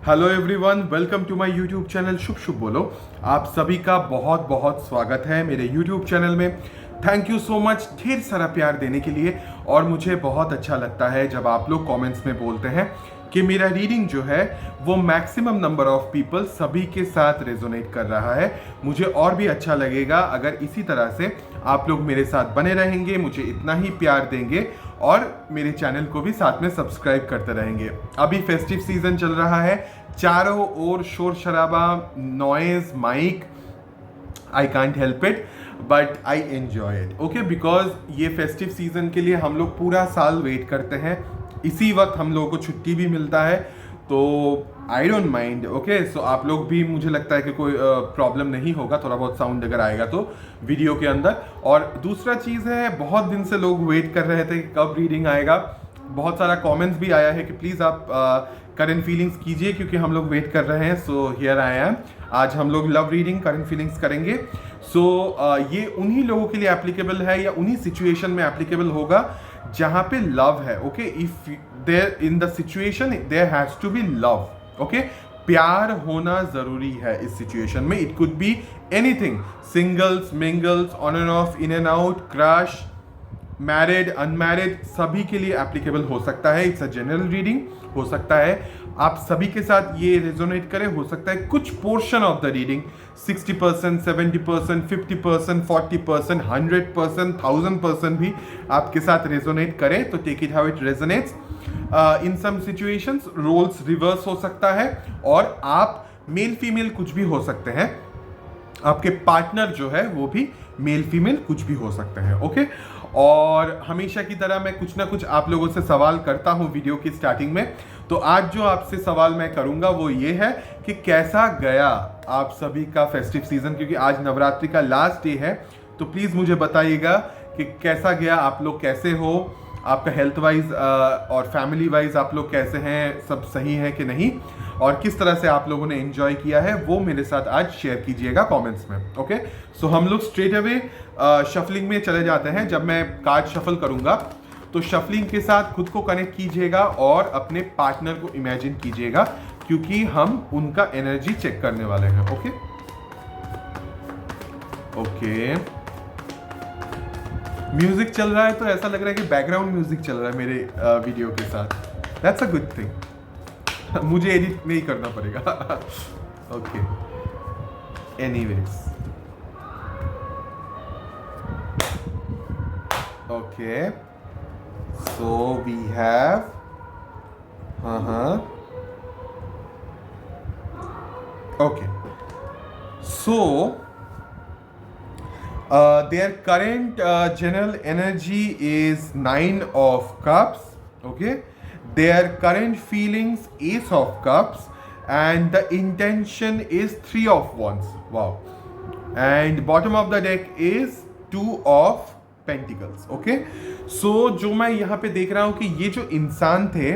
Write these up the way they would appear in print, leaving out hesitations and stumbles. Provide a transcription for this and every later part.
Hello everyone, welcome to my YouTube channel शुभ शुभ बोलो। आप सभी का बहुत बहुत स्वागत है मेरे यूट्यूब चैनल में। थैंक यू सो मच ढेर सारा प्यार देने के लिए। और मुझे बहुत अच्छा लगता है जब आप लोग कमेंट्स में बोलते हैं कि मेरा रीडिंग जो है वो मैक्सिमम नंबर ऑफ पीपल सभी के साथ रेजोनेट कर रहा है। मुझे और भी अच्छा लगेगा अगर इसी तरह से आप लोग मेरे साथ बने रहेंगे, मुझे इतना ही प्यार देंगे और मेरे चैनल को भी साथ में सब्सक्राइब करते रहेंगे। अभी फेस्टिव सीजन चल रहा है, चारों ओर शोर शराबा, noise, mic, I can't help it but I enjoy it, okay. Because ये फेस्टिव सीजन के लिए हम लोग पूरा साल वेट करते हैं, इसी वक्त हम लोगों को छुट्टी भी मिलता है, तो आई डोंट माइंड, ओके। सो आप लोग भी, मुझे लगता है कि कोई प्रॉब्लम नहीं होगा, थोड़ा बहुत साउंड अगर आएगा तो वीडियो के अंदर। और दूसरा चीज़ है, बहुत दिन से लोग वेट कर रहे थे कि कब रीडिंग आएगा। बहुत सारा कमेंट्स भी आया है कि प्लीज़ आप करंट फीलिंग्स कीजिए क्योंकि हम लोग वेट कर रहे हैं। So here I am. आज हम लोग लव रीडिंग करंट फीलिंग्स करेंगे। सो ये उन्हीं लोगों के लिए एप्लीकेबल है या उन्हीं सिचुएशन में एप्लीकेबल होगा जहाँ पे लव है, okay. If there in the situation there has to be love, okay. प्यार होना जरूरी है इस सिचुएशन में। It could be anything, singles, mingles, on and off, in and out, crush, married, unmarried, सभी के लिए एप्लीकेबल हो सकता है। It's a general reading. हो सकता है आप सभी के साथ ये रेजोनेट करे, हो सकता है कुछ पोर्शन ऑफ द रीडिंग 60%, 70%, 50%, 40%, 100%, 1000% भी आपके साथ रेजोनेट करे, तो take it how it resonates. In some situations roles reverse हो सकता है और आप मेल फीमेल कुछ भी हो सकते हैं। आपके पार्टनर जो है वो भी मेल फीमेल कुछ भी हो सकते हैं, ओके। और हमेशा की तरह मैं कुछ ना कुछ आप लोगों से सवाल करता हूं वीडियो की स्टार्टिंग में। तो आज जो आपसे सवाल मैं करूंगा वो ये है कि कैसा गया आप सभी का फेस्टिव सीजन, क्योंकि आज नवरात्रि का लास्ट डे है। तो प्लीज़ मुझे बताइएगा कि कैसा गया, आप लोग कैसे हो, आपका हेल्थ वाइज और फैमिली वाइज आप लोग कैसे हैं, सब सही है कि नहीं, और किस तरह से आप लोगों ने एंजॉय किया है वो मेरे साथ आज शेयर कीजिएगा कमेंट्स में, ओके। सो हम लोग स्ट्रेट अवे शफलिंग में चले जाते हैं। जब मैं कार्ड शफल करूंगा तो शफलिंग के साथ खुद को कनेक्ट कीजिएगा और अपने पार्टनर को इमेजिन कीजिएगा, क्योंकि हम उनका एनर्जी चेक करने वाले हैं, ओके। ओके, म्यूजिक चल रहा है तो ऐसा लग रहा है कि बैकग्राउंड म्यूजिक चल रहा है मेरे वीडियो के साथ। That's a good thing. मुझे एडिट नहीं करना पड़ेगा, okay. Anyways, okay, so we have okay, so their current general energy is 9 of cups, okay. Their current feelings Ace of cups, and the intention is 3 of wands. Wow. And bottom of the deck is 2 of pentacles, okay. So जो मैं यहाँ पे देख रहा हूँ कि ये जो इंसान थे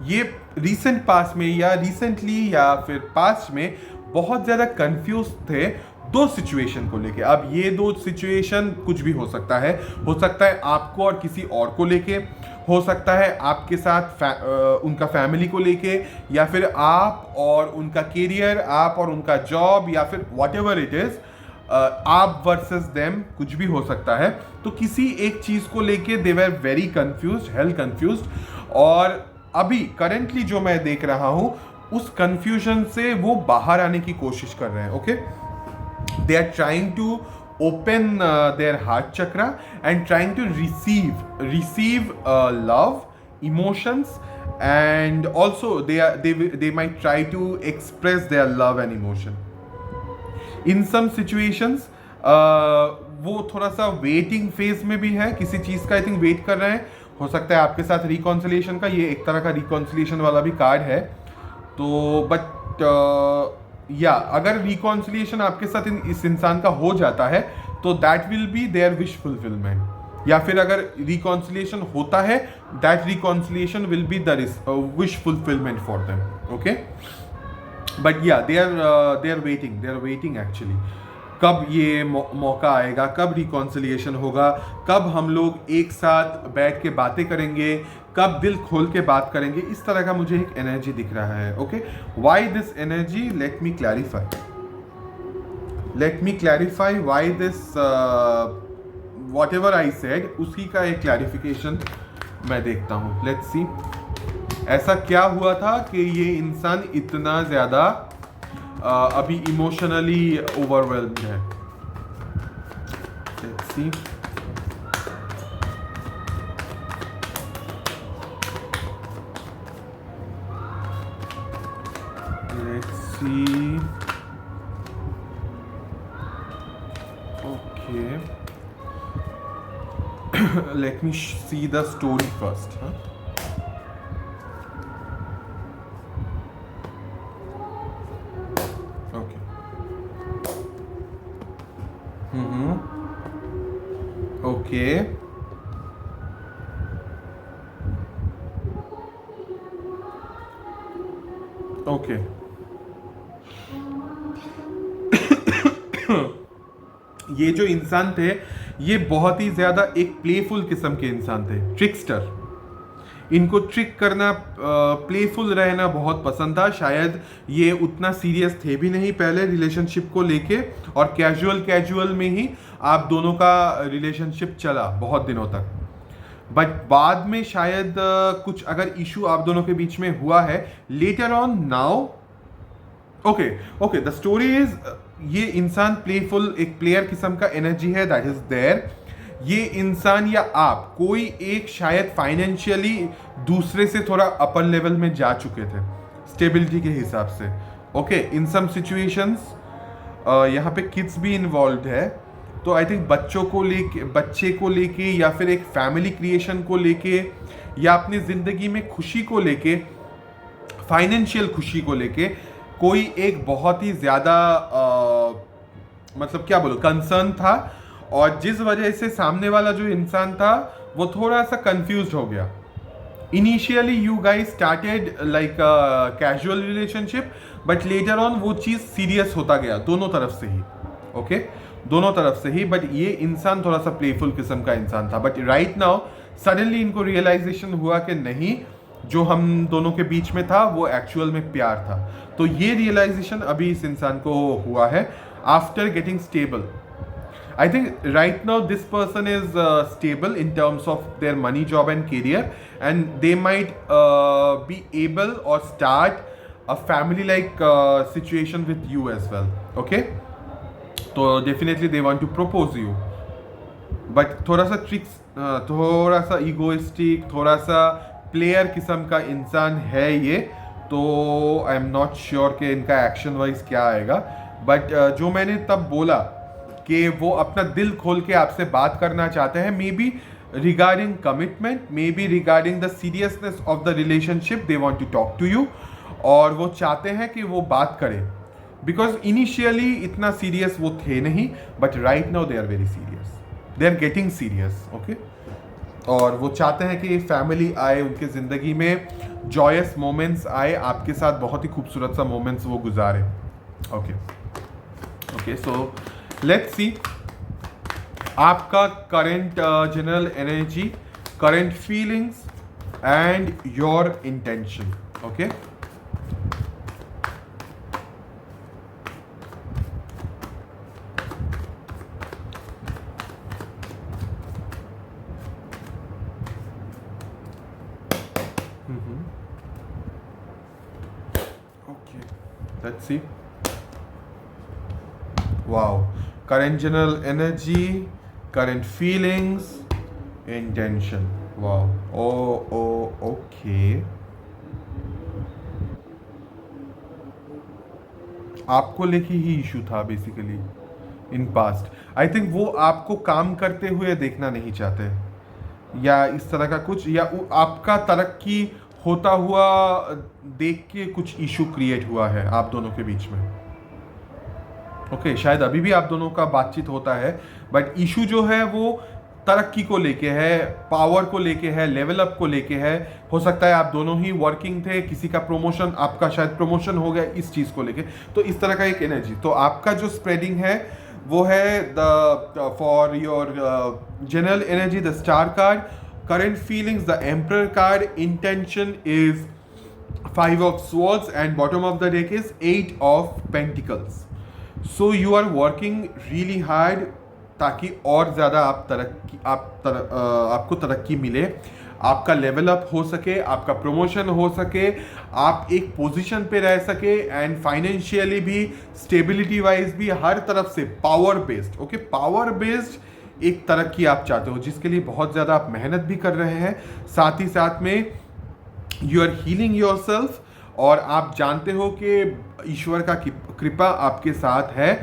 ये रिसेंट पास्ट में या रिसेंटली या फिर पास्ट में बहुत ज़्यादा कंफ्यूज थे दो सिचुएशन को लेके। अब ये दो सिचुएशन कुछ भी हो सकता है आपको और किसी और को लेके, हो सकता है आपके साथ उनका फैमिली को लेके, या फिर आप और उनका करियर, आप और उनका जॉब, या फिर व्हाटएवर इट इज, आप वर्सेस देम, कुछ भी हो सकता है। तो किसी एक चीज को लेके they were very confused, hell confused, और अभी करेंटली जो मैं देख रहा हूं उस कंफ्यूजन से वो बाहर आने की कोशिश कर रहे हैं, okay. They are trying to open their heart chakra and trying to receive love, emotions, and also they might try to express their love and emotion. In some situations वो थोड़ा सा वेटिंग फेज में भी है, किसी चीज का I think wait कर रहे हैं। हो सकता है आपके साथ रिकॉन्सिलिएशन का, ये एक तरह का रिकॉन्सिलिएशन वाला भी कार्ड है। तो बट या अगर रिकॉन्सिलिएशन आपके साथ इस इंसान का हो जाता है तो that will be their wish fulfilment, या फिर अगर रिकॉन्सिलिएशन होता है that reconciliation will be the wish fulfilment for them, okay. But या दे आर वेटिंग एक्चुअली। कब ये मौका आएगा, कब रिकॉन्सिलिएशन होगा, कब हम लोग एक साथ बैठ के बातें करेंगे, कब दिल खोल के बात करेंगे, इस तरह का मुझे एक एनर्जी दिख रहा है. Okay, why this energy, let me clarify why this, what ever I said, उसी का एक क्लैरिफिकेशन मैं देखता हूँ. लेट्स सी, ऐसा क्या हुआ था कि ये इंसान इतना ज़्यादा अभी इमोशनली ओवरवेल्म्ड है. Let's see. Okay. Let me see the story first. Huh? Okay. Okay. Okay. ये जो इंसान थे, ये बहुत ही ज़्यादा एक प्लेफुल किस्म के इंसान थे, ट्रिकस्टर. इनको ट्रिक करना, प्लेफुल रहना बहुत पसंद था. शायद ये उतना सीरियस थे भी नहीं पहले रिलेशनशिप को लेके, और कैजुअल में ही आप दोनों का रिलेशनशिप चला बहुत दिनों तक. बट बाद में शायद कुछ अगर इशू आप दोनों के बीच में हुआ है later on now. Okay, the story is, ये इंसान प्लेफुल, एक प्लेयर किस्म का एनर्जी है दैट इज देयर. ये इंसान या आप, कोई एक शायद फाइनेंशियली दूसरे से थोड़ा अपर लेवल में जा चुके थे स्टेबिलिटी के हिसाब से. ओके, इन सम सिचुएशंस यहाँ पे किड्स भी इन्वॉल्व है, तो आई थिंक बच्चे को लेके या फिर एक फैमिली क्रिएशन को लेके, या अपनी ज़िंदगी में खुशी को लेके, फाइनेंशियल खुशी को लेके कोई एक बहुत ही ज़्यादा मतलब क्या बोलो, कंसर्न था. और जिस वजह से सामने वाला जो इंसान था वो थोड़ा सा कंफ्यूज हो गया. Initially you guys started like casual relationship, but later on वो चीज़ सीरियस होता गया दोनों तरफ से ही. ओके, दोनों तरफ से ही. बट ये इंसान थोड़ा सा प्लेफुल किस्म का इंसान था. बट राइट नाउ सडनली इनको रियलाइजेशन हुआ कि नहीं, जो हम दोनों के बीच में था वो एक्चुअल में प्यार था. तो ये रियलाइजेशन अभी इस इंसान को हुआ है after getting stable. I think right now this person is stable in terms of their money, job and career, and they might be able or start a family like situation with you as well. Okay, so definitely they want to propose you, but थोड़ा सा tricks, थोड़ा सा egoistic, थोड़ा सा player किस्म का इंसान है ये. तो आई एम नॉट श्योर कि इनका एक्शन वाइज क्या आएगा. बट जो मैंने तब बोला कि वो अपना दिल खोल के आपसे बात करना चाहते हैं, maybe regarding commitment, maybe regarding the seriousness of the relationship, they want to talk to you. और वो चाहते हैं कि वो बात करें, बिकॉज इनिशियली इतना सीरियस वो थे नहीं, but right now they are very serious, they are getting serious. Okay, और वो चाहते हैं कि फैमिली आए उनके ज़िंदगी में, जॉयस मोमेंट्स आए, आपके साथ बहुत ही खूबसूरत सा मोमेंट्स वो गुजारे. ओके, सो लेट्स सी आपका current general energy, current feelings and your intention. Okay, let's see. Wow, current general energy, current feelings, intention. Wow. Okay. आपको लेके ही इशू था basically in past. I think वो आपको काम करते हुए देखना नहीं चाहते, या इस तरह का कुछ, या आपका तरक्की होता हुआ देख के कुछ इशू क्रिएट हुआ है आप दोनों के बीच में. ओके, शायद अभी भी आप दोनों का बातचीत होता है, बट इशू जो है वो तरक्की को लेके है, पावर को लेके है, लेवल अप को लेके है. हो सकता है आप दोनों ही वर्किंग थे, किसी का प्रमोशन, आपका शायद प्रमोशन हो गया इस चीज़ को लेके. तो इस तरह का एक एनर्जी. तो आपका जो स्प्रेडिंग है वो है the for your general energy, the star card. current feelings, the Emperor card, intention is 5 of Swords, and bottom of the deck is 8 of Pentacles. So you are working really hard ताकि और ज़्यादा आपको तरक्की मिले, आपका level up हो सके, आपका प्रमोशन हो सके, आप एक पोजीशन पे रह सके, एंड फाइनेंशियली भी, स्टेबिलिटी वाइज भी, हर तरफ से power based, okay, power based एक तरक्की आप चाहते हो, जिसके लिए बहुत ज़्यादा आप मेहनत भी कर रहे हैं, साथ ही साथ में you are healing yourself, और आप जानते हो कि ईश्वर का कृपा आपके साथ है,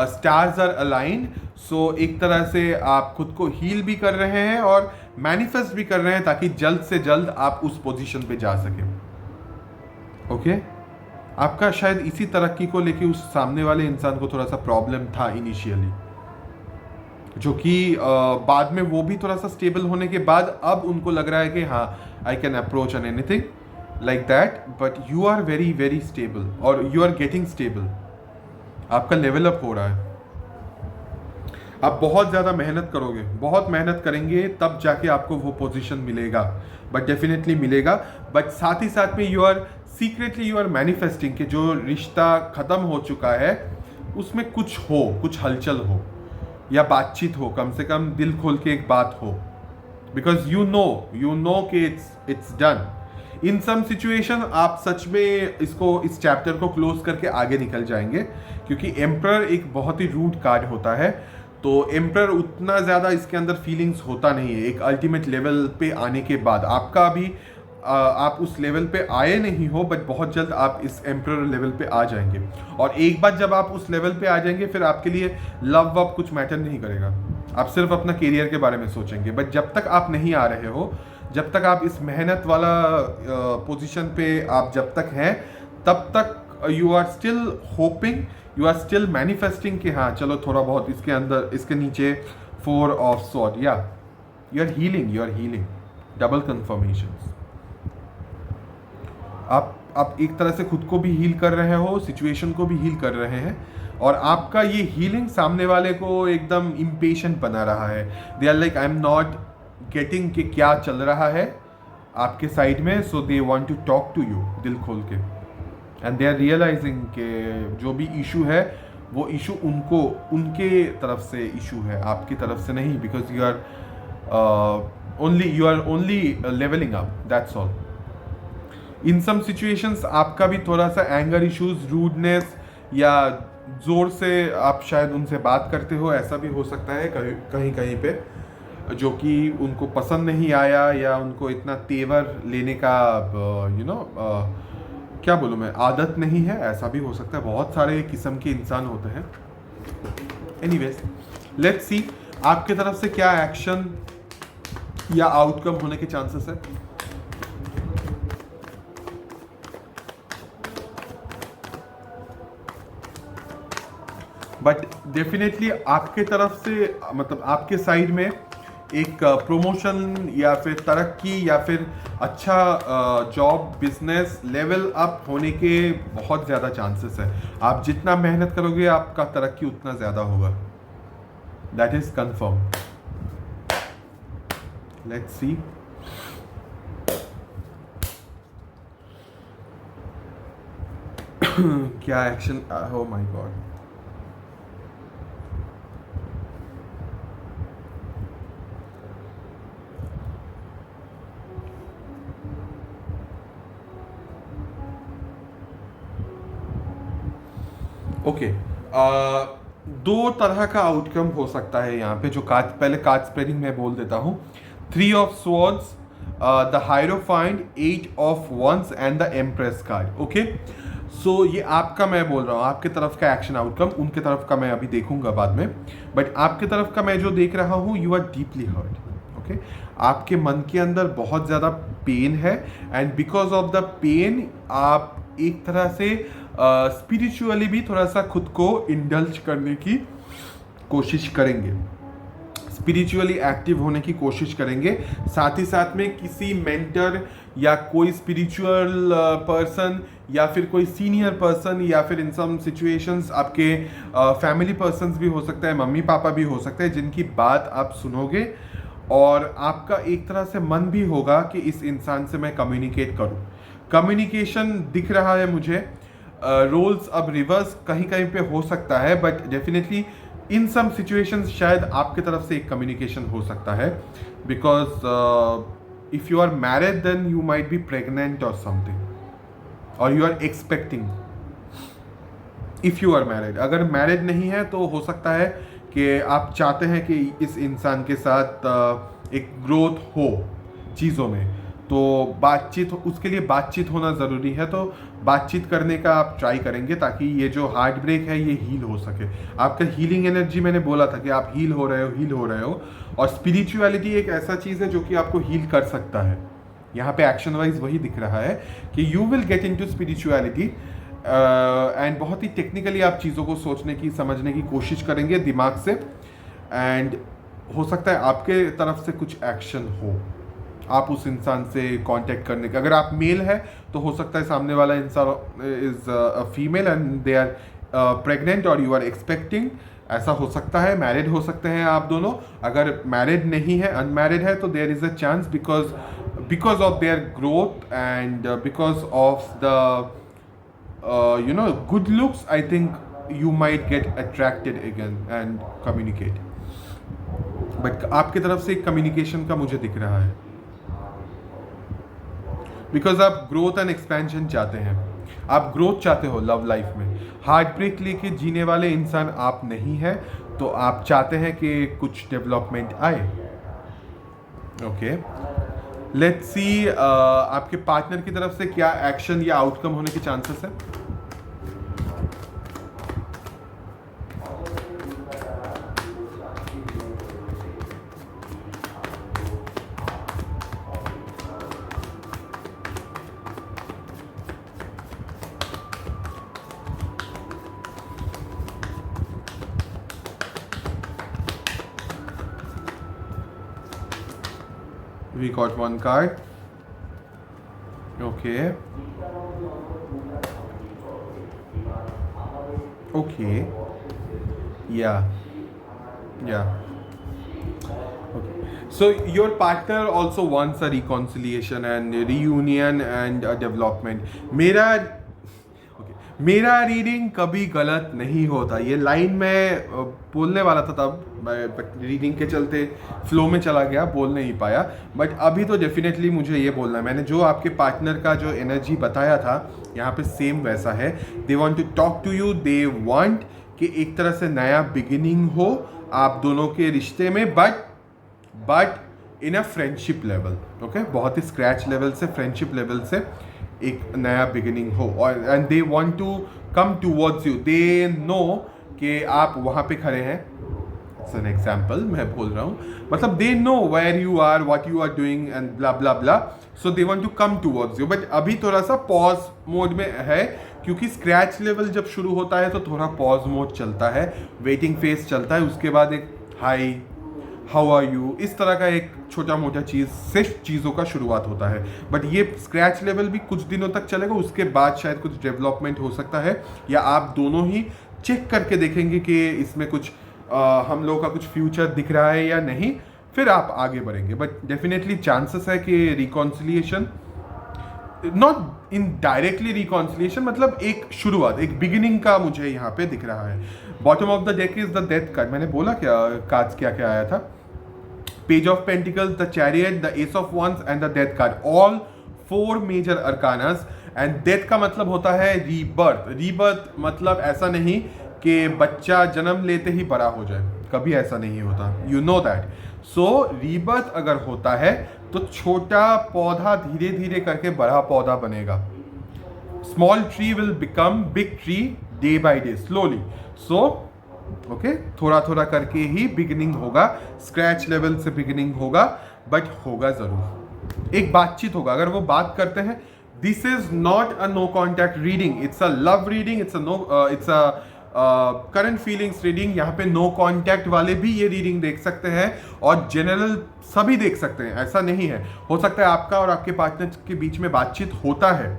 स्टार्स आर अलाइंड, सो एक तरह से आप खुद को हील भी कर रहे हैं और मैनिफेस्ट भी कर रहे हैं ताकि जल्द से जल्द आप उस पोजीशन पे जा सकें, ओके। आपका शायद इसी तरक्की को लेके उस सामने वाले इंसान को थोड़ा सा प्रॉब्लम था इनिशियली, जो कि बाद में वो भी थोड़ा सा स्टेबल होने के बाद अब उनको लग रहा है कि हाँ, I can approach on anything like that, but you are very very stable और यू आर गेटिंग स्टेबल, आपका लेवल अप हो रहा है। आप बहुत ज़्यादा मेहनत करोगे, बहुत मेहनत करेंगे, तब जाके आपको वो पोजीशन मिलेगा, बट डेफिनेटली मिलेगा। बट साथ ही साथ में you are secretly you are manifesting कि जो रिश्ता ख़त्म हो चुका है उसमें कुछ हो, कुछ हलचल हो या बातचीत हो, कम से कम दिल खोल के एक बात हो, बिकॉज यू नो कि it's done. In some situation आप सच में इस चैप्टर को क्लोज करके आगे निकल जाएंगे, क्योंकि एम्परर एक बहुत ही रूड कार्ड होता है, तो एम्परर उतना ज़्यादा इसके अंदर फीलिंग्स होता नहीं है। एक अल्टीमेट लेवल पे आने के बाद आपका अभी आप उस लेवल पे आए नहीं हो, बट बहुत जल्द आप इस एम्परर लेवल पे आ जाएंगे, और एक बार जब आप उस लेवल पे आ जाएंगे फिर आपके लिए लव वव कुछ मैटर नहीं करेगा, आप सिर्फ अपना करियर के बारे में सोचेंगे। बट जब तक आप नहीं आ रहे हो, जब तक आप इस मेहनत वाला पोजीशन पे आप जब तक हैं, तब तक you are still hoping, you are still manifesting कि हाँ चलो थोड़ा बहुत इसके अंदर, इसके नीचे 4 ऑफ स्वॉर्ड, या you are healing, double confirmations. आप एक तरह से खुद को भी हील कर रहे हो, सिचुएशन को भी हील कर रहे हैं, और आपका ये हीलिंग सामने वाले को एकदम इम्पेशेंट बना रहा है। They are like I am not getting कि क्या चल रहा है आपके साइड में, so they want to talk to you दिल खोल के, एंड दे आर रियलाइजिंग कि जो भी इशू है वो इशू उनके तरफ से इशू है, आपकी तरफ से नहीं, because you are only levelling up, that's all. In some situations आपका भी थोड़ा सा एंगर इश्यूज, रूडनेस, या जोर से आप शायद उनसे बात करते हो, ऐसा भी हो सकता है कहीं पे, जो कि उनको पसंद नहीं आया, या उनको इतना तेवर लेने का क्या बोलूँ मैं, आदत नहीं है, ऐसा भी हो सकता है। बहुत सारे किस्म के इंसान होते हैं। एनीवेज, लेट्स सी आपके तरफ से क्या एक्शन या आउटकम होने के चांसेस है। बट डेफिनेटली आपके तरफ से, मतलब आपके साइड में एक प्रमोशन या फिर तरक्की या फिर अच्छा जॉब, बिजनेस लेवल अप होने के बहुत ज़्यादा चांसेस है। आप जितना मेहनत करोगे आपका तरक्की उतना ज़्यादा होगा, that is confirm. Let's see. क्या action, oh my God. Okay, दो तरह का आउटकम हो सकता है यहाँ पे, जो कार्ड, पहले कार्ड स्प्रेडिंग में बोल देता हूँ। 3 of swords, the hierophant, 8 of wands and the empress card. Okay, so ये आपका मैं बोल रहा हूँ, आपके तरफ का एक्शन आउटकम, उनके तरफ का मैं अभी देखूंगा बाद में, बट आपके तरफ का मैं जो देख रहा हूँ, you are deeply hurt. Okay, आपके मन के अंदर बहुत ज़्यादा पेन है, and because of the pain आप एक तरह से स्पिरिचुअली भी थोड़ा सा खुद को इंडल्ज करने की कोशिश करेंगे, स्पिरिचुअली एक्टिव होने की कोशिश करेंगे। साथ ही साथ में किसी मेंटर या कोई स्पिरिचुअल पर्सन या फिर कोई सीनियर पर्सन, या फिर इन सम सिचुएशंस आपके फैमिली पर्सन्स भी हो सकता है, मम्मी पापा भी हो सकते हैं, जिनकी बात आप सुनोगे और आपका एक तरह से मन भी होगा कि इस इंसान से मैं कम्युनिकेट करूं। कम्युनिकेशन दिख रहा है मुझे। रोल्स अब रिवर्स कहीं कहीं पे हो सकता है, but definitely in some situations शायद आपके तरफ से एक कम्युनिकेशन हो सकता है, because if you are married then you might be pregnant और समथिंग, और you are expecting. If you are married, अगर मैरिड नहीं है तो हो सकता है कि आप चाहते हैं कि इस इंसान के साथ एक ग्रोथ हो चीज़ों में, तो बातचीत, उसके लिए बातचीत होना ज़रूरी है। तो बातचीत करने का आप ट्राई करेंगे ताकि ये जो हार्ट ब्रेक है ये हील हो सके। आपका हीलिंग एनर्जी, मैंने बोला था कि आप हील हो रहे हो। और स्पिरिचुअलिटी एक ऐसा चीज़ है जो कि आपको हील कर सकता है। यहाँ पे एक्शन वाइज वही दिख रहा है कि you will get into spirituality, and बहुत ही टेक्निकली आप चीज़ों को सोचने की, समझने की कोशिश करेंगे दिमाग से, एंड हो सकता है आपके तरफ से कुछ एक्शन हो, आप उस इंसान से कांटेक्ट करने का। अगर आप मेल है तो हो सकता है सामने वाला इंसान is female and they are pregnant और यू आर एक्सपेक्टिंग, ऐसा हो सकता है। मैरिड हो सकते हैं आप दोनों। अगर मैरिड नहीं है, अनमैरिड है, तो there is a chance because of their growth and because of the good looks, I think you might get attracted again and communicate. But आपके तरफ से एक कम्युनिकेशन का मुझे दिख रहा है, बिकॉज आप ग्रोथ एंड एक्सपेंशन चाहते हैं, आप ग्रोथ चाहते हो लव लाइफ में। हार्ट ब्रेक लेके जीने वाले इंसान आप नहीं है, तो आप चाहते हैं कि कुछ डेवलपमेंट आए। ओके, लेट्स सी आपके पार्टनर की तरफ से क्या एक्शन या आउटकम होने के चांसेस है। We got one card. Okay. Okay. Yeah. Okay. So your partner also wants a reconciliation and reunion and a development. मेरा रीडिंग कभी गलत नहीं होता। ये लाइन मैं बोलने वाला था तब, बट रीडिंग के चलते फ्लो में चला गया, बोल नहीं पाया। बट अभी तो डेफिनेटली मुझे ये बोलना है। मैंने जो आपके पार्टनर का जो एनर्जी बताया था यहाँ पे सेम वैसा है। They want to talk to you, they want कि एक तरह से नया बिगिनिंग हो आप दोनों के रिश्ते में, but in a friendship level. Okay, बहुत ही स्क्रैच लेवल से, फ्रेंडशिप लेवल से एक नया बिगिनिंग हो। और and they want to come towards you, they know कि आप वहाँ पे खड़े हैं। इट्स एन एग्जाम्पल मैं बोल रहा हूँ, मतलब they know where you are, what you are doing and blah blah blah, so they want to come towards you. But अभी थोड़ा सा पॉज मोड में है, क्योंकि स्क्रैच लेवल जब शुरू होता है तो थोड़ा पॉज मोड चलता है, वेटिंग फेज चलता है, उसके बाद एक हाई, हाउ आर यू, इस तरह का एक छोटा मोटा चीज़ से चीज़ों का शुरुआत होता है। बट ये स्क्रैच लेवल भी कुछ दिनों तक चलेगा, उसके बाद शायद कुछ डेवलपमेंट हो सकता है, या आप दोनों ही चेक करके देखेंगे कि इसमें कुछ हम लोगों का कुछ फ्यूचर दिख रहा है या नहीं, फिर आप आगे बढ़ेंगे। बट डेफिनेटली चांसेस है कि reconciliation, not in directly reconciliation, मतलब एक शुरुआत, एक बिगिनिंग का मुझे यहाँ पे दिख रहा है। Bottom of the deck is the death card. मैंने बोला क्या कार्ड्स क्या क्या आया था, page of pentacles, the chariot, the ace of wands and the death card, all 4 major arcana. And death का मतलब होता है रीबर्थ। रीबर्थ मतलब ऐसा नहीं कि बच्चा जन्म लेते ही बड़ा हो जाए, कभी ऐसा नहीं होता, you know that. So rebirth अगर होता है तो छोटा पौधा धीरे धीरे करके बड़ा पौधा बनेगा। Small tree will become big tree day by day, slowly. So okay, थोड़ा थोड़ा करके ही बिगिनिंग होगा, स्क्रैच लेवल से बिगिनिंग होगा, बट होगा जरूर, एक बातचीत होगा। अगर वो बात करते हैं, this is not a no contact reading, it's a love reading, it's a current feelings reading. यहाँ पे नो कॉन्टैक्ट वाले भी ये रीडिंग देख सकते हैं और जनरल सभी देख सकते हैं, ऐसा नहीं है। हो सकता है आपका और आपके पार्टनर के बीच में बातचीत होता है,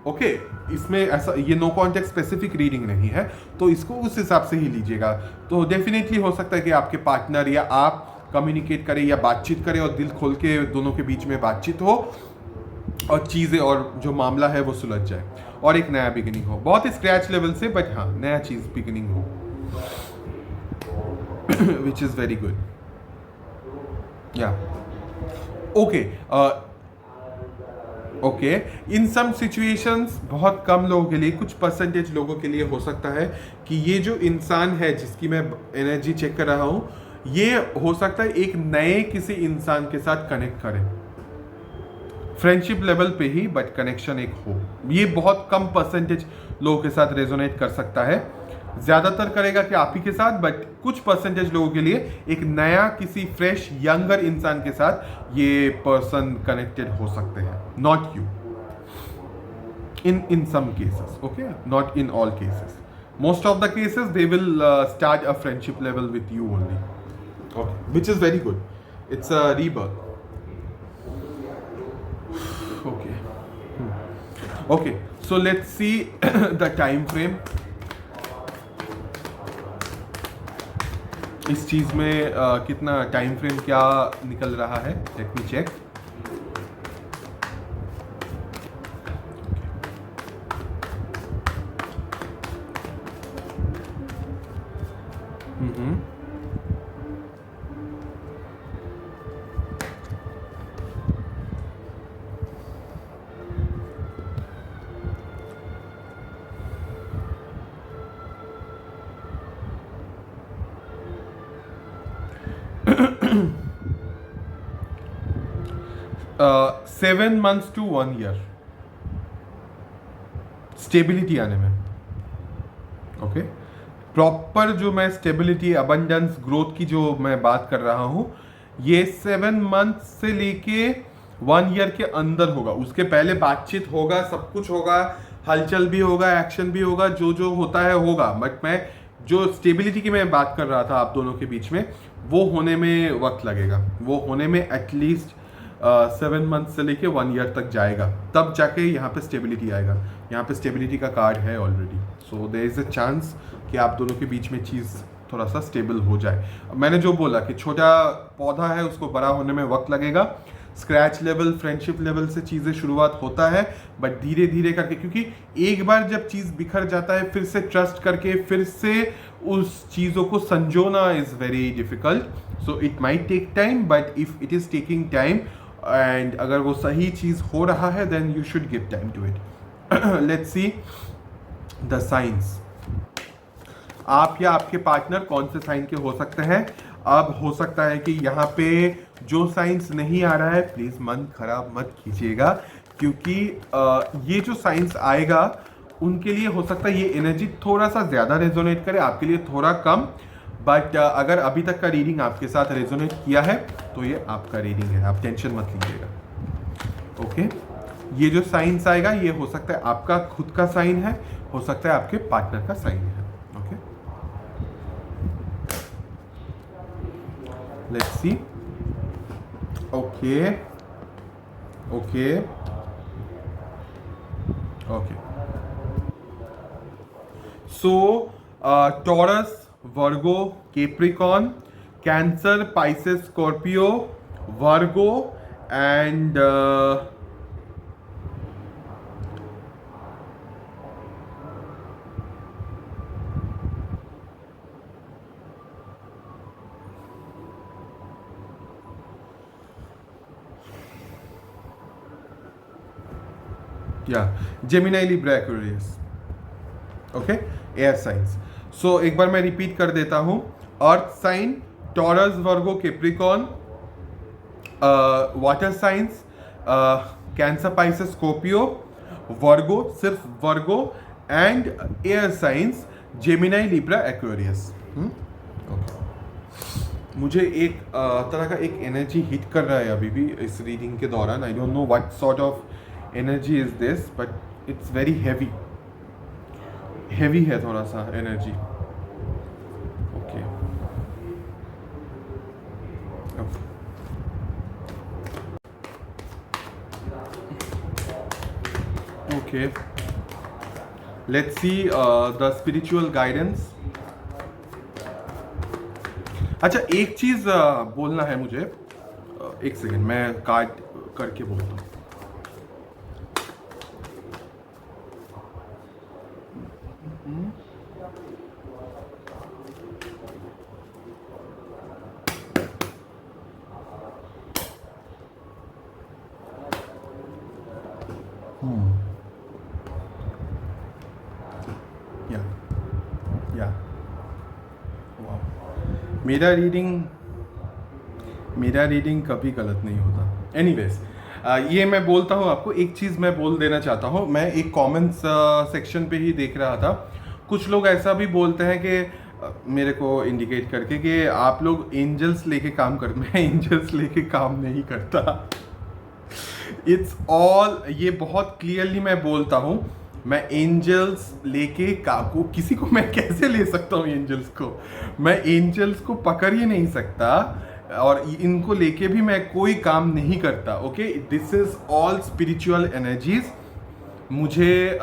ओके, इसमें ऐसा, ये नो कॉन्टैक्ट स्पेसिफिक रीडिंग नहीं है, तो इसको उस हिसाब से ही लीजिएगा। तो डेफिनेटली हो सकता है कि आपके पार्टनर या आप कम्युनिकेट करे या बातचीत करे और दिल खोल के दोनों के बीच में बातचीत हो और चीज़ें और जो मामला है वो सुलझ जाए और एक नया बिगिनिंग हो, बहुत ही स्क्रैच लेवल से, बट हाँ नया चीज़ बिगिनिंग हो, विच इज़ वेरी गुड। या ओके ओके, इन सम सिचुएशंस बहुत कम लोगों के लिए, कुछ परसेंटेज लोगों के लिए हो सकता है कि ये जो इंसान है जिसकी मैं एनर्जी चेक कर रहा हूँ, ये हो सकता है एक नए किसी इंसान के साथ कनेक्ट करे, फ्रेंडशिप लेवल पे ही, बट कनेक्शन एक हो। ये बहुत कम परसेंटेज लोगों के साथ रेजोनेट कर सकता है, ज़्यादातर करेगा कि आप ही के साथ, बट कुछ परसेंटेज लोगों के लिए एक नया किसी फ्रेश यंगर इंसान के साथ ये पर्सन कनेक्टेड हो सकते हैं, not you, in some cases, okay, not in all cases, most of the cases they will start a friendship level with you only, okay, which is very good, it's a rebirth, okay. Okay, so let's see the time frame इस चीज़ में, कितना time frame क्या निकल रहा है, let me check. Seven months to 1 year stability आने में, okay. Proper जो मैं स्टेबिलिटी, अबंडेंस, ग्रोथ की जो मैं बात कर रहा हूं, ये 7 मंथ से लेके 1 ईयर के अंदर होगा। उसके पहले बातचीत होगा, सब कुछ होगा, हलचल भी होगा, एक्शन भी होगा, जो जो होता है होगा, बट मैं जो स्टेबिलिटी की मैं बात कर रहा था आप दोनों के बीच में, वो होने में वक्त लगेगा। वो होने में एटलीस्ट 7 मंथ से लेके 1 ईयर तक जाएगा, तब जाके यहाँ पे स्टेबिलिटी आएगा। यहाँ पे स्टेबिलिटी का कार्ड है already, so there is a chance कि आप दोनों के बीच में चीज़ थोड़ा सा स्टेबल हो जाए। मैंने जो बोला कि छोटा पौधा है, उसको बड़ा होने में वक्त लगेगा। स्क्रैच लेवल, फ्रेंडशिप लेवल से चीज़ें शुरुआत होता है, बट धीरे धीरे करके, क्योंकि एक बार जब चीज़ बिखर जाता है, फिर से ट्रस्ट करके फिर से उस चीज़ों को संजोना is very difficult. So it might take time, but if it is taking time and अगर वो सही चीज़ हो रहा है, then you should give time to it. Let's see the signs. आप या आपके पार्टनर कौन से साइन के हो सकते हैं? अब हो सकता है कि यहाँ पे जो साइंस नहीं आ रहा है, प्लीज़ मन खराब मत कीजिएगा, क्योंकि ये जो साइंस आएगा उनके लिए हो सकता है ये एनर्जी थोड़ा सा ज़्यादा रेजोनेट करे, आपके लिए थोड़ा कम। बट अगर अभी तक का रीडिंग आपके साथ रेजोनेट किया है तो ये आपका रीडिंग है, आप टेंशन मत लीजिएगा। ओके, ये जो साइंस आएगा ये हो सकता है आपका खुद का साइन है, हो सकता है आपके पार्टनर का साइन है। Okay, let's see. Okay okay okay, so Taurus, Virgo, Capricorn, Cancer, Pisces, Scorpio, Virgo and Gemini, Libra, Aquarius. Okay, air signs. सो एक बार मैं रिपीट कर देता हूं। Earth sign Taurus, Virgo, Capricorn, water signs Cancer, Pisces, Scorpio, Virgo, सिर्फ Virgo, and air signs Gemini, Libra, Aquarius. मुझे एक तरह का एक एनर्जी हिट कर रहा है अभी भी इस रीडिंग के दौरान। आई don't know what sort of energy is this, but it's very heavy है थोड़ा सा energy. Okay okay, let's see the spiritual guidance. अच्छा, एक चीज बोलना है मुझे। एक सेकंड, मैं कार्ड करके बोलता हूँ। या या वाह, मेरा रीडिंग कभी गलत नहीं होता। एनीवेज, ये मैं बोलता हूँ आपको। एक चीज़ मैं बोल देना चाहता हूँ। मैं एक कमेंट्स सेक्शन पे ही देख रहा था, कुछ लोग ऐसा भी बोलते हैं कि मेरे को इंडिकेट करके कि आप लोग एंजल्स लेके काम कर। मैं एंजल्स लेके काम नहीं करता। इट्स ऑल, ये बहुत क्लियरली मैं बोलता हूँ, मैं एंजल्स लेके काको किसी को मैं कैसे ले सकता हूँ? एंजल्स को मैं एंजल्स को पकड़ ही नहीं सकता, और इनको लेके भी मैं कोई काम नहीं करता। Okay, this is all spiritual energies. मुझे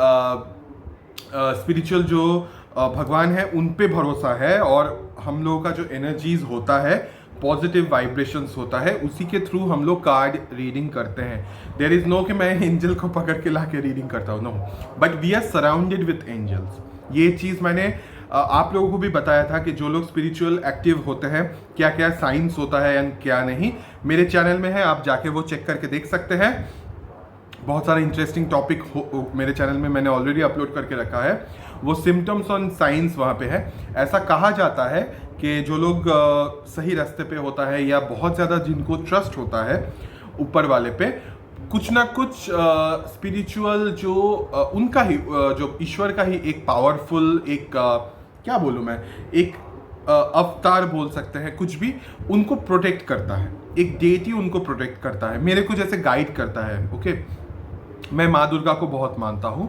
स्पिरिचुअल जो भगवान है उन पे भरोसा है, और हम लोगों का जो एनर्जीज होता है, पॉजिटिव वाइब्रेशंस होता है, उसी के थ्रू हम लोग कार्ड रीडिंग करते हैं। देयर इज नो कि मैं एंजल को पकड़ के ला के रीडिंग करता हूँ, no, but we are surrounded with angels. ये चीज़ मैंने आप लोगों को भी बताया था कि जो लोग स्पिरिचुअल एक्टिव होते हैं क्या क्या साइंस होता है एंड क्या नहीं। मेरे चैनल में है, आप जाके वो चेक करके देख सकते हैं। बहुत सारा इंटरेस्टिंग टॉपिक मेरे चैनल में मैंने ऑलरेडी अपलोड करके रखा है। वो सिम्टम्स ऑन साइंस वहाँ पे है। ऐसा कहा जाता है कि जो लोग सही रास्ते पे होता है, या बहुत ज़्यादा जिनको ट्रस्ट होता है ऊपर वाले पे, कुछ ना कुछ स्पिरिचुअल जो उनका ही जो ईश्वर का ही एक पावरफुल एक क्या बोलूँ मैं, एक अवतार बोल सकते हैं, कुछ भी उनको प्रोटेक्ट करता है। एक डेटी उनको प्रोटेक्ट करता है, मेरे को जैसे गाइड करता है। ओके, मैं माँ दुर्गा को बहुत मानता हूँ,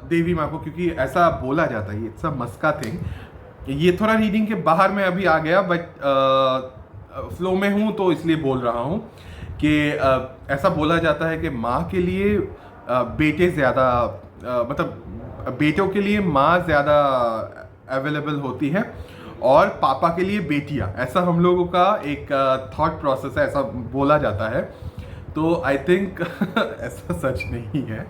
देवी माँ को, क्योंकि ऐसा बोला जाता है, इट्स अ मस्का थिंग। ये थोड़ा रीडिंग के बाहर में अभी आ गया, बट फ्लो में हूँ तो इसलिए बोल रहा हूँ कि ऐसा बोला जाता है कि माँ के लिए बेटे ज़्यादा, मतलब बेटों के लिए माँ ज़्यादा अवेलेबल होती है, और पापा के लिए बेटियाँ। ऐसा हम लोगों का एक थॉट प्रोसेस है, ऐसा बोला जाता है। तो आई थिंक ऐसा सच नहीं है,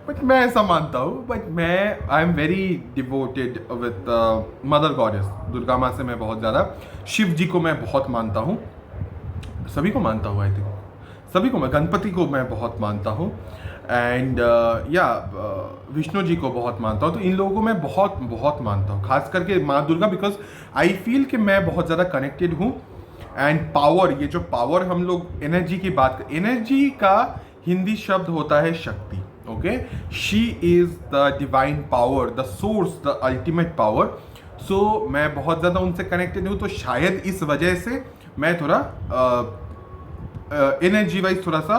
बट मैं ऐसा मानता हूँ। बट मैं I am very devoted with mother goddess Durga माँ से। मैं बहुत ज़्यादा शिव जी को मैं बहुत मानता हूँ, सभी को मानता हूँ, आई थिंक सभी को। मैं गणपति को मैं बहुत मानता हूँ, एंड विष्णु जी को बहुत मानता हूँ। तो इन लोगों को मैं बहुत बहुत मानता हूँ, खास करके माँ दुर्गा, बिकॉज आई फील कि मैं बहुत ज़्यादा कनेक्टेड हूँ। एंड पावर, ये जो पावर हम लोग एनर्जी की बात कर, एनर्जी का हिंदी शब्द होता है Shakti. Okay, she is the divine power, the source, the ultimate power. So मैं बहुत ज़्यादा उनसे कनेक्टेड हूँ, तो शायद इस वजह से मैं थोड़ा एनर्जी वाइज थोड़ा सा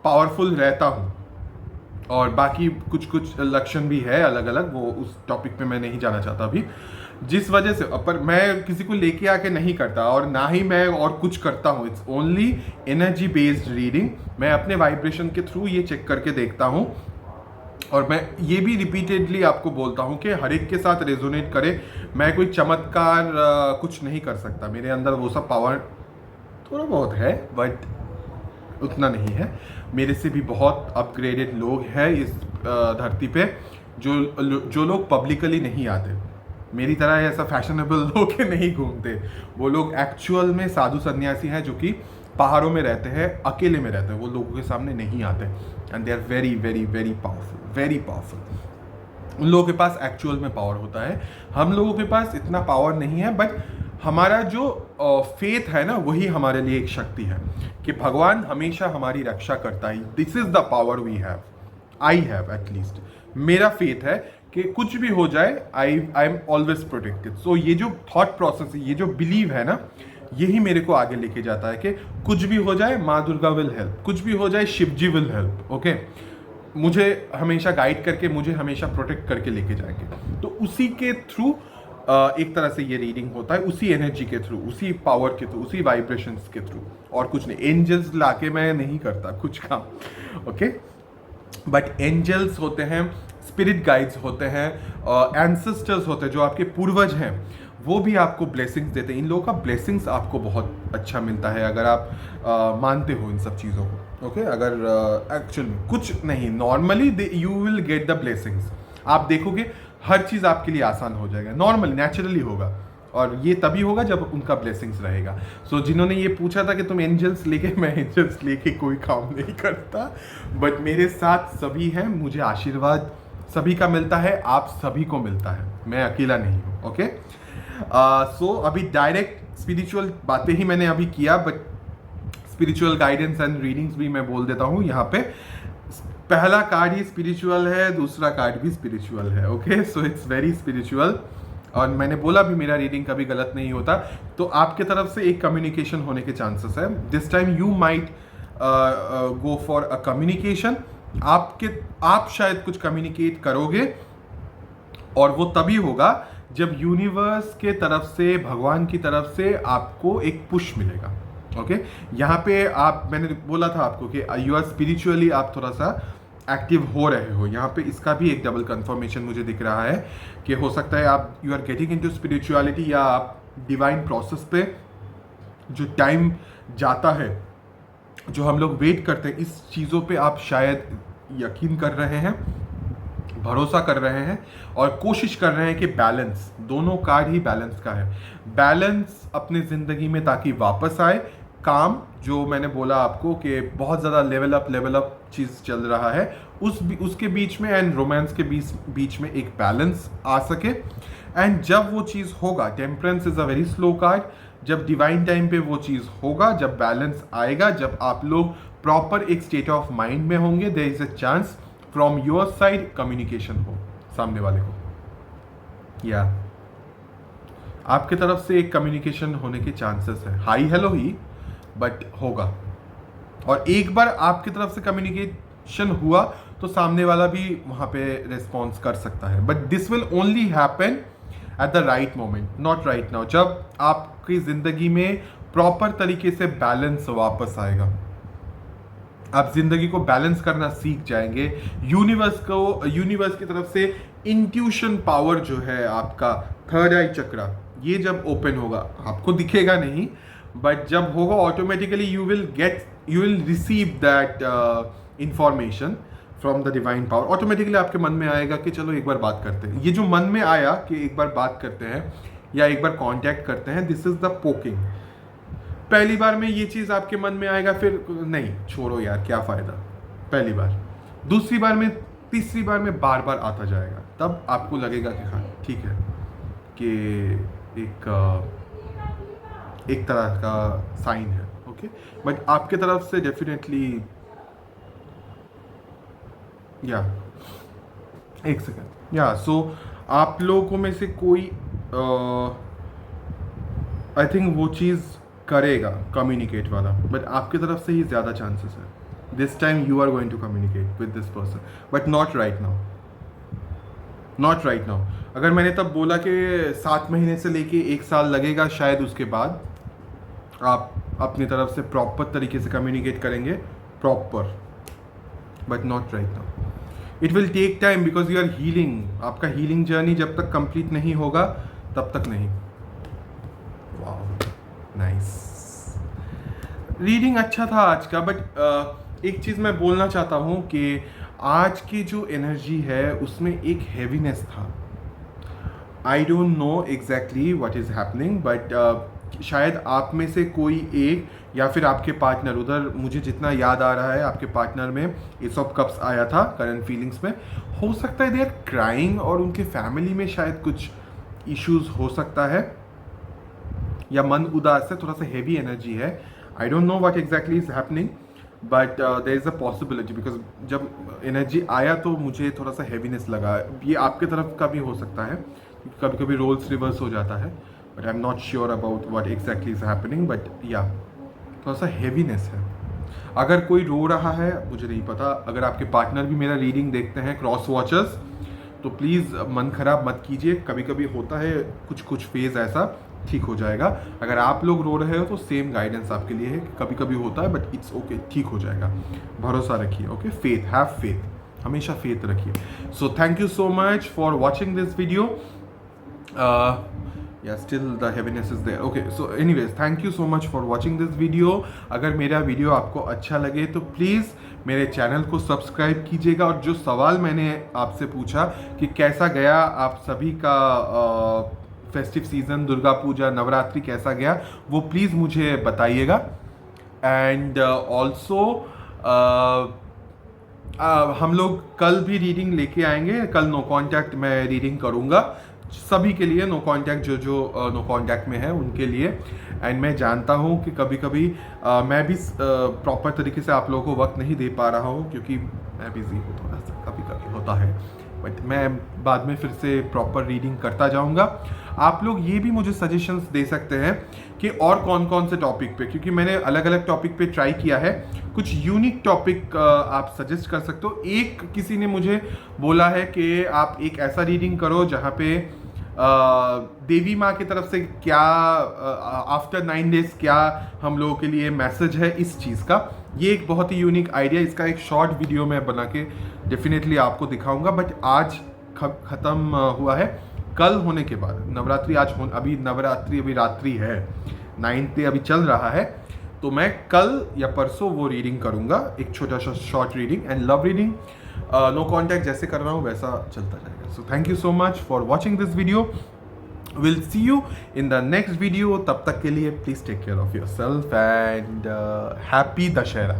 पावरफुल रहता हूँ। और बाकी कुछ कुछ लक्षण भी है अलग अलग, वो उस टॉपिक पे मैं नहीं जाना चाहता अभी, जिस वजह से। पर मैं किसी को लेके आके नहीं करता, और ना ही मैं और कुछ करता हूँ। It's only energy based reading. मैं अपने वाइब्रेशन के थ्रू ये चेक करके देखता हूँ, और मैं ये भी रिपीटेडली आपको बोलता हूँ कि हर एक के साथ रेजोनेट करे। मैं कोई चमत्कार कुछ नहीं कर सकता, मेरे अंदर वो सब पावर थोड़ा बहुत है, बट उतना नहीं है। मेरे से भी बहुत अपग्रेडेड लोग हैं इस धरती पे, जो लोग पब्लिकली नहीं आते। मेरी तरह ऐसा फैशनेबल लोग नहीं घूमते। वो लोग एक्चुअल में साधु सन्यासी हैं, जो कि पहाड़ों में रहते हैं, अकेले में रहते हैं, वो लोगों के सामने नहीं आते। And they are very very very powerful, very powerful. उन लोगों के पास एक्चुअल में पावर होता है, हम लोगों के पास इतना पावर नहीं है। बट हमारा जो फेथ है ना, वही हमारे लिए एक शक्ति है कि भगवान हमेशा हमारी रक्षा करता है। This is the power we have, I have at least. मेरा फेथ है कि कुछ भी हो जाए, I am always protected. So ये जो थॉट प्रोसेस है, ये जो बिलीव है ना, यही मेरे को आगे लेके जाता है कि कुछ भी हो जाए माँ दुर्गा विल हेल्प, कुछ भी हो जाए शिव जी विल हेल्प। ओके, मुझे हमेशा गाइड करके, मुझे हमेशा प्रोटेक्ट करके लेके जाएंगे। तो उसी के थ्रू एक तरह से ये रीडिंग होता है, उसी एनर्जी के थ्रू, उसी पावर के थ्रू, उसी वाइब्रेशंस के थ्रू, और कुछ नहीं। एंजल्स लाके मैं नहीं करता कुछ काम। ओके, बट एंजल्स होते हैं, स्पिरिट गाइड्स होते हैं, एंसेस्टर्स होते हैं, जो आपके पूर्वज हैं, वो भी आपको ब्लेसिंग्स देते हैं। इन लोगों का ब्लेसिंग्स आपको बहुत अच्छा मिलता है अगर आप मानते हो इन सब चीज़ों को। ओके, अगर एक्चुअल में कुछ नहीं, normally you will get the blessings. आप देखोगे हर चीज़ आपके लिए आसान हो जाएगा, नॉर्मली नेचुरली होगा, और ये तभी होगा जब उनका ब्लेसिंग्स रहेगा। सो जिन्होंने ये पूछा था कि तुम एंजल्स लेके, मैं एंजल्स लेके कोई काम नहीं करता, बट मेरे साथ सभी हैं, मुझे आशीर्वाद सभी का मिलता है, आप सभी को मिलता है, मैं अकेला नहीं हूँ। ओके, सो अभी डायरेक्ट स्पिरिचुअल बातें ही मैंने अभी किया, but spiritual guidance and readings भी मैं बोल देता हूँ यहाँ पे। पहला कार्ड ही स्पिरिचुअल है, दूसरा कार्ड भी स्पिरिचुअल है। Okay, so it's very spiritual, और मैंने बोला भी मेरा रीडिंग कभी गलत नहीं होता। तो आपके तरफ से एक कम्युनिकेशन होने के चांसेस है। This time you might go for a communication. आप शायद कुछ कम्युनिकेट करोगे, और वो तभी होगा जब यूनिवर्स के तरफ से, भगवान की तरफ से आपको एक पुश मिलेगा। ओके, यहाँ पे मैंने बोला था आपको कि यू आर स्पिरिचुअली, आप थोड़ा सा एक्टिव हो रहे हो। यहाँ पे इसका भी एक डबल कंफर्मेशन मुझे दिख रहा है कि हो सकता है आप you are getting into spirituality, या आप डिवाइन प्रोसेस पे जो टाइम जाता है, जो हम लोग वेट करते हैं, इस चीज़ों पे आप शायद यकीन कर रहे हैं, भरोसा कर रहे हैं, और कोशिश कर रहे हैं कि बैलेंस, दोनों कार्ड ही बैलेंस का है, बैलेंस अपने ज़िंदगी में ताकि वापस आए। काम जो मैंने बोला आपको कि बहुत ज़्यादा लेवल अप चीज़ चल रहा है, उसके बीच में एंड रोमांस के बीच में एक बैलेंस आ सके। एंड जब वो चीज़ होगा, temperance is a very slow card, जब डिवाइन टाइम पे वो चीज़ होगा, जब बैलेंस आएगा, जब आप लोग प्रॉपर एक स्टेट ऑफ माइंड में होंगे, there is a chance from your side communication हो सामने वाले को, या आपके तरफ से एक कम्युनिकेशन होने के चांसेस है। हाई हेलो ही, बट होगा। और एक बार आपकी तरफ से कम्युनिकेशन हुआ तो सामने वाला भी वहाँ पे रिस्पॉन्स कर सकता है, but this will only happen at the right moment, not right now. जब आपकी ज़िंदगी में प्रॉपर तरीके से बैलेंस वापस आएगा, आप जिंदगी को बैलेंस करना सीख जाएंगे, यूनिवर्स की तरफ से इंट्यूशन पावर जो है आपका, थर्ड आई चक्रा, ये जब ओपन होगा, आपको दिखेगा नहीं, बट जब होगा automatically you will receive that information from the divine power. Automatically आपके मन में आएगा कि चलो एक बार बात करते हैं। ये जो मन में आया कि एक बार बात करते हैं या एक बार कांटेक्ट करते हैं, दिस इज द पोकिंग। पहली बार में ये चीज़ आपके मन में आएगा, फिर नहीं छोड़ो यार क्या फ़ायदा, पहली बार, दूसरी बार में, तीसरी बार में बार बार आता जाएगा, तब आपको लगेगा कि हाँ ठीक है, कि एक तरह का साइन है। ओके, बट आपके तरफ से डेफिनेटली, या एक सेकेंड, या सो आप लोगों में से कोई आई थिंक वो चीज़ करेगा कम्युनिकेट वाला, बट आपकी तरफ से ही ज़्यादा चांसेस है। This time you are going to communicate with this person, but not right now, not right now. अगर मैंने तब बोला कि 7 महीने से लेके 1 साल लगेगा, शायद उसके बाद आप अपनी तरफ से प्रॉपर तरीके से कम्युनिकेट करेंगे, proper, but not right now. It will take time because you are healing. आपका हीलिंग जर्नी जब तक कंप्लीट नहीं होगा तब तक नहीं। वाओ, नाइस रीडिंग, अच्छा था आज का, बट एक चीज़ मैं बोलना चाहता हूँ कि आज की जो एनर्जी है उसमें एक हैवीनेस था। आई don't know exactly what is happening, but शायद आप में से कोई एक, या फिर आपके पार्टनर, उधर मुझे जितना याद आ रहा है आपके पार्टनर में एस ऑफ कप्स आया था करंट फीलिंग्स में, हो सकता है दे आर क्राइंग, और उनके फैमिली में शायद कुछ इश्यूज हो सकता है, या मन उदास है, थोड़ा सा हैवी एनर्जी है। I don't know what exactly is happening, but there is a possibility, because जब एनर्जी आया तो मुझे थोड़ा सा हैवीनेस लगा। ये आपके तरफ का भी हो सकता है, कभी कभी रोल्स रिवर्स हो जाता है, but I am not sure about what exactly is happening, but या थोड़ा सा हैवीनेस है। अगर कोई रो रहा है, मुझे नहीं पता, अगर आपके पार्टनर भी मेरा रीडिंग देखते हैं, क्रॉस वॉचर्स, तो प्लीज़ मन खराब मत कीजिए, कभी कभी होता है कुछ फेज़ ऐसा, ठीक हो जाएगा। अगर आप लोग रो रहे हो तो सेम गाइडेंस आपके लिए है, कभी कभी होता है, बट इट्स ओके, ठीक हो जाएगा, भरोसा रखिए। ओके, फेथ, हैव फेथ, हमेशा फेथ रखिए। So thank you so much for watching this video. या still the heaviness is there. Okay, so anyways thank you so much for watching this video. अगर मेरा वीडियो आपको अच्छा लगे तो please मेरे चैनल को सब्सक्राइब कीजिएगा, और जो सवाल मैंने आपसे पूछा कि कैसा गया आप सभी का फेस्टिव सीज़न, दुर्गा पूजा, नवरात्रि कैसा गया, वो प्लीज़ मुझे बताइएगा। एंड ऑल्सो हम लोग कल भी रीडिंग लेके आएंगे। कल नो कांटेक्ट मैं रीडिंग करूँगा सभी के लिए, नो कांटेक्ट जो नो कांटेक्ट में है उनके लिए। एंड मैं जानता हूँ कि कभी कभी मैं भी प्रॉपर तरीके से आप लोगों को वक्त नहीं दे पा रहा हूँ, क्योंकि मैं बिजी हूँ थोड़ा सा, कभी कभी होता है, बट मैं बाद में फिर से प्रॉपर रीडिंग करता जाऊँगा। आप लोग ये भी मुझे सजेशंस दे सकते हैं कि और कौन कौन से टॉपिक पे, क्योंकि मैंने अलग अलग टॉपिक पे ट्राई किया है, कुछ यूनिक टॉपिक आप सजेस्ट कर सकते हो। एक किसी ने मुझे बोला है कि आप एक ऐसा रीडिंग करो जहाँ पे देवी माँ की तरफ से क्या आफ्टर 9 डेज क्या हम लोगों के लिए मैसेज है इस चीज़ का। ये एक बहुत ही यूनिक आइडिया, इसका एक शॉर्ट वीडियो मैं बना के डेफिनेटली आपको दिखाऊंगा। बट आज ख़त्म हुआ है, कल होने के बाद नवरात्रि अभी नवरात्रि अभी रात्रि है, 9th डे अभी चल रहा है, तो मैं कल या परसों वो रीडिंग करूँगा, एक छोटा सा short reading and love reading. No contact जैसे कर रहा हूँ वैसा चलता जाएगा। So thank you so much for watching this video. Will see you in the next video. तब तक के लिए please take care of yourself and happy Dussehra.